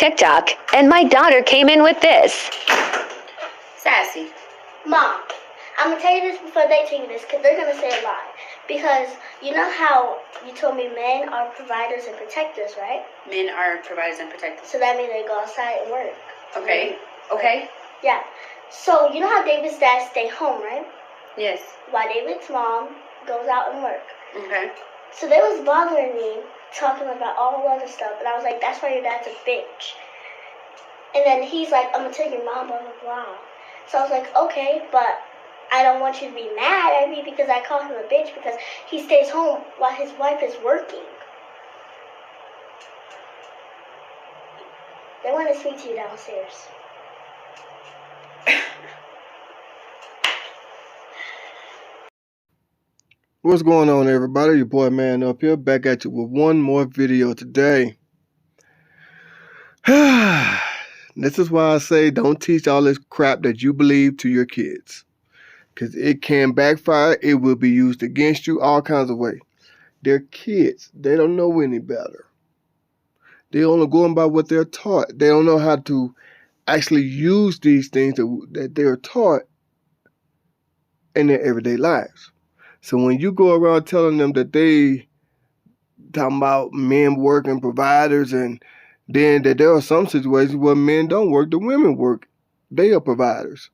TikTok, and my daughter came in with this. Sassy. Mom, I'm going to tell you this before they tell you this, because they're going to say a lie. Because you know how you told me men are providers and protectors, right? Men are providers and protectors. So that means they go outside and work. Okay. Okay. Yeah. So you know how David's dad stay home, right? Yes. While David's mom goes out and work. Okay. So they was bothering me, talking about all other stuff. And I was like, that's why your dad's a bitch. And then he's like, I'm going to tell your mom, blah, blah, blah. So I was like, okay, but I don't want you to be mad at me because I call him a bitch because he stays home while his wife is working. They want to speak to you downstairs. What's going on, everybody? Your boy Man up here, back at you with one more video today. This is why I say don't teach all this crap that you believe to your kids. Because it can backfire. It will be used against you all kinds of ways. They're kids. They don't know any better. They're only going by what they're taught. They don't know how to actually use these things that they're taught in their everyday lives. So when you go around telling them that they talking about men working providers, and then that there are some situations where men don't work, the women work. They are providers.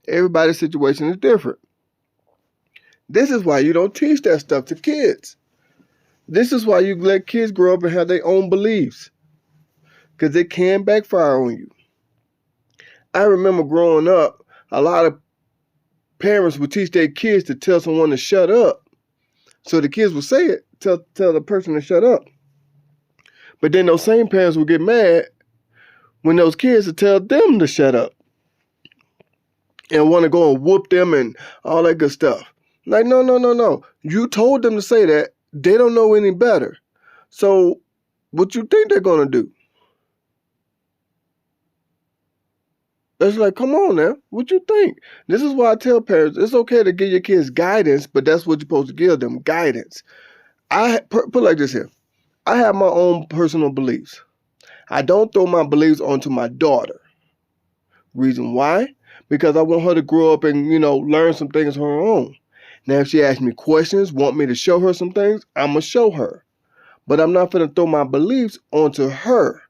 Everybody's situation is different. This is why you don't teach that stuff to kids. This is why you let kids grow up and have their own beliefs. Because it can backfire on you. I remember growing up, a lot of parents would teach their kids to tell someone to shut up. So the kids would say it, tell the person to shut up. But then those same parents would get mad when those kids would tell them to shut up. And want to go and whoop them and all that good stuff. Like, no. You told them to say that. They don't know any better. So what you think they're going to do? It's like, come on now. What you think? This is why I tell parents, it's okay to give your kids guidance, but that's what you're supposed to give them, guidance. Put it like this here. I have my own personal beliefs. I don't throw my beliefs onto my daughter. Reason why? Because I want her to grow up and, learn some things on her own. Now, if she asks me questions, want me to show her some things, I'm going to show her. But I'm not going to throw my beliefs onto her.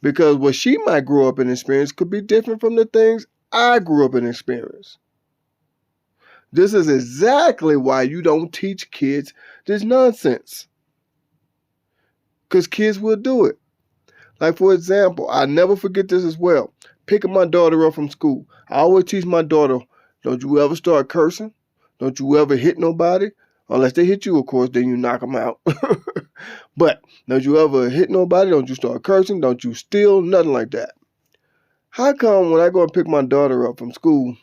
Because what she might grow up and experience could be different from the things I grew up and experienced. This is exactly why you don't teach kids this nonsense. Because kids will do it. Like, for example, I never forget this as well. Picking my daughter up from school. I always teach my daughter, don't you ever start cursing. Don't you ever hit nobody. Unless they hit you, of course, then you knock them out. But don't you ever hit nobody. Don't you start cursing. Don't you steal. Nothing like that. How come when I go and pick my daughter up from school,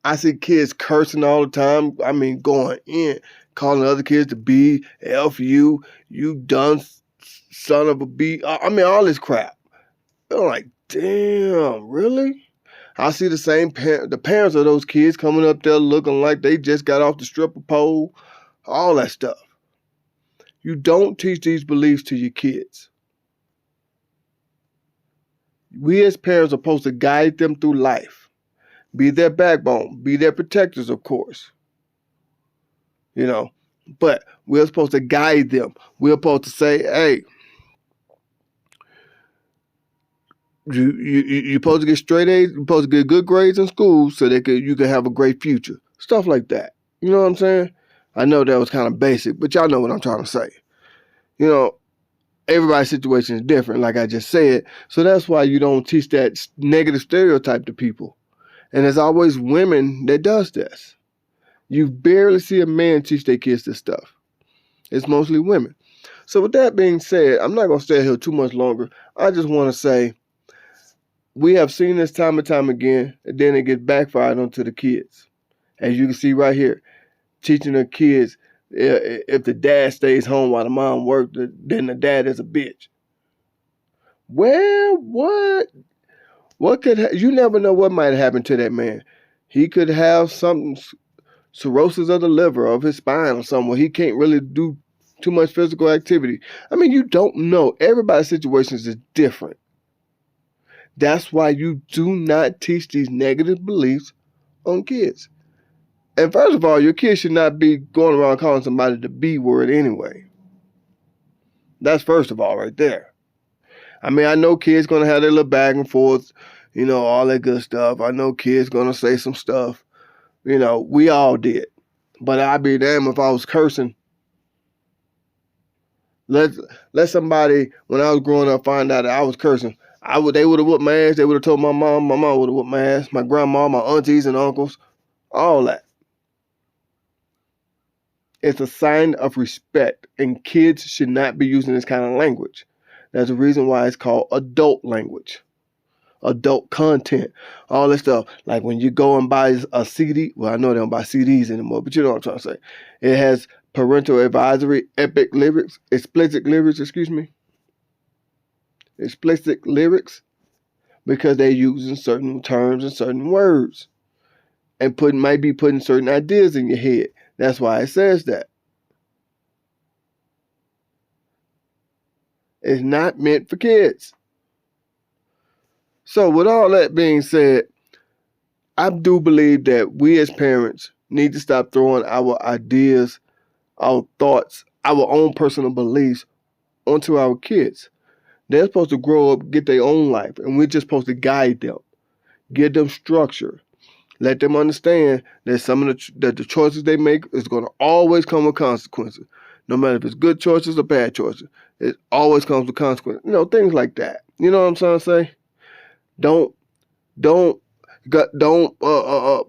I see kids cursing all the time? I mean, going in, calling other kids to B, F you dumb son of a B. I mean, all this crap. I'm like, damn, really? I see the same the parents of those kids coming up there looking like they just got off the stripper pole, all that stuff. You don't teach these beliefs to your kids. We as parents are supposed to guide them through life. Be their backbone. Be their protectors, of course. But we're supposed to guide them. We're supposed to say, hey, you're supposed to get straight A's, you're supposed to get good grades in school so you can have a great future. Stuff like that. You know what I'm saying? I know that was kind of basic, but y'all know what I'm trying to say. Everybody's situation is different, like I just said. So that's why you don't teach that negative stereotype to people. And there's always women that does this. You barely see a man teach their kids this stuff. It's mostly women. So with that being said, I'm not going to stay here too much longer. I just want to say, we have seen this time and time again, and then it gets backfired onto the kids. As you can see right here, teaching the kids, if the dad stays home while the mom works, then the dad is a bitch. Well, what could you never know what might happen to that man. He could have something, cirrhosis of the liver, of his spine or something, where he can't really do too much physical activity. I mean, you don't know. Everybody's situations is different. That's why you do not teach these negative beliefs on kids. And first of all, your kids should not be going around calling somebody the B word anyway. That's first of all right there. I mean, I know kids going to have their little back and forth, all that good stuff. I know kids going to say some stuff. We all did. But I'd be damned if I was cursing. Let somebody, when I was growing up, find out that I was cursing. They would have whooped my ass. They would have told my mom. My mom would have whooped my ass. My grandma, my aunties and uncles, all that. It's a sign of respect, and kids should not be using this kind of language. There's a reason why it's called adult language, adult content, all this stuff. Like when you go and buy a CD, well, I know they don't buy CDs anymore, but you know what I'm trying to say. It has parental advisory, explicit lyrics, explicit lyrics, because they're using certain terms and certain words, and might be putting certain ideas in your head. That's why it says that. It's not meant for kids. So with all that being said, I do believe that we as parents need to stop throwing our ideas, our thoughts, our own personal beliefs onto our kids. They're supposed to grow up, get their own life, and we're just supposed to guide them, give them structure, let them understand that that the choices they make is going to always come with consequences. No matter if it's good choices or bad choices, it always comes with consequences. Things like that. You know what I'm trying to say? Don't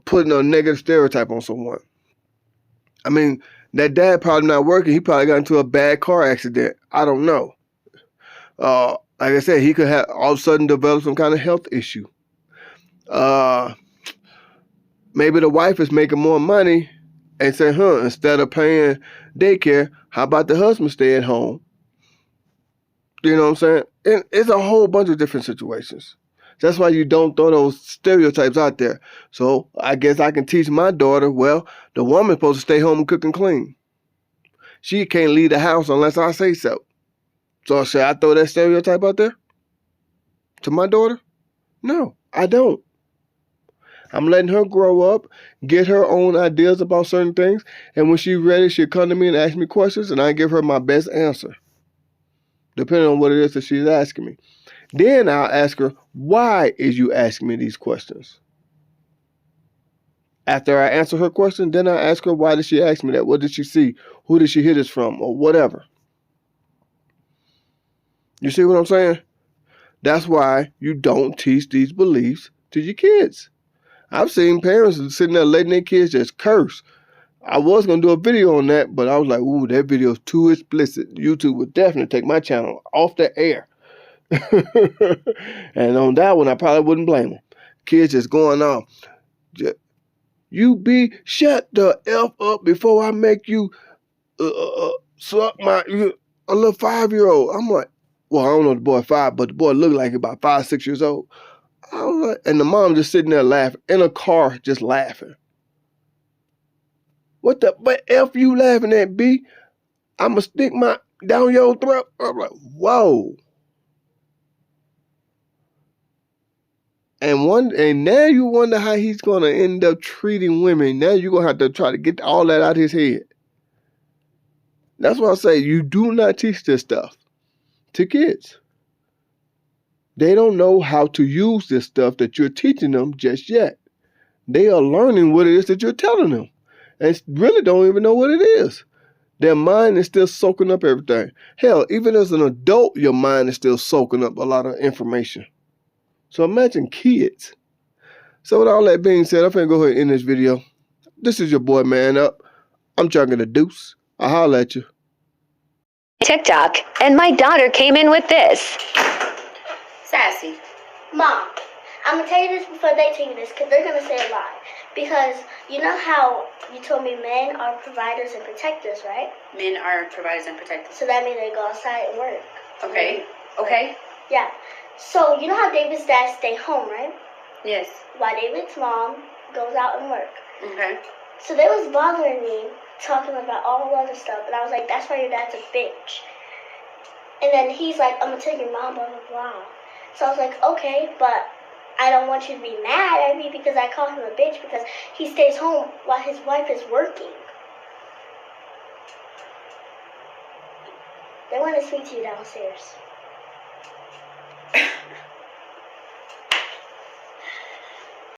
put a negative stereotype on someone. I mean, that dad probably not working. He probably got into a bad car accident. I don't know. Like I said, he could have all of a sudden develop some kind of health issue. Maybe the wife is making more money and say, instead of paying daycare, how about the husband stay at home? You know what I'm saying? And it's a whole bunch of different situations. That's why you don't throw those stereotypes out there. So I guess I can teach my daughter, well, the woman's supposed to stay home and cook and clean. She can't leave the house unless I say so. So should I throw that stereotype out there to my daughter? No, I don't. I'm letting her grow up, get her own ideas about certain things, and when she's ready, she'll come to me and ask me questions, and I give her my best answer, depending on what it is that she's asking me. Then I'll ask her, why is you asking me these questions? After I answer her question, then I ask her, why did she ask me that? What did she see? Who did she hear this from? Or whatever. You see what I'm saying? That's why you don't teach these beliefs to your kids. I've seen parents sitting there letting their kids just curse. I was going to do a video on that, but I was like, ooh, that video is too explicit. YouTube would definitely take my channel off the air. And on that one, I probably wouldn't blame them. Kids just going off. Shut the F up before I make you suck a little 5-year-old. I'm like, well, I don't know the boy 5, but the boy looked like about 5, 6 years old. I was like, and the mom just sitting there laughing, in a car just laughing. What the F you laughing at, B? I'ma stick my down your throat. I'm like, whoa. And now you wonder how he's gonna end up treating women. Now you're gonna have to try to get all that out of his head. That's why I say you do not teach this stuff to kids. They don't know how to use this stuff that you're teaching them just yet. They are learning what it is that you're telling them, and really don't even know what it is. Their mind is still soaking up everything. Hell, even as an adult, your mind is still soaking up a lot of information. So imagine kids. So with all that being said, I'm finna go ahead and end this video. This is your boy Man Up. I'm chugging the deuce. I'll holler at you. TikTok, and my daughter came in with this. Sassy. Mom, I'm going to tell you this before they tell you this, because they're going to say a lie. Because you know how you told me men are providers and protectors, right? Men are providers and protectors. So that means they go outside and work. Okay. Okay. Yeah. So you know how David's dad stay home, right? Yes. While David's mom goes out and work. Okay. So they was bothering me talking about all other stuff. And I was like, that's why your dad's a bitch. And then he's like, I'm going to tell your mom, blah, blah, blah. So I was like, okay, but I don't want you to be mad at me because I call him a bitch because he stays home while his wife is working. They want to speak to you downstairs.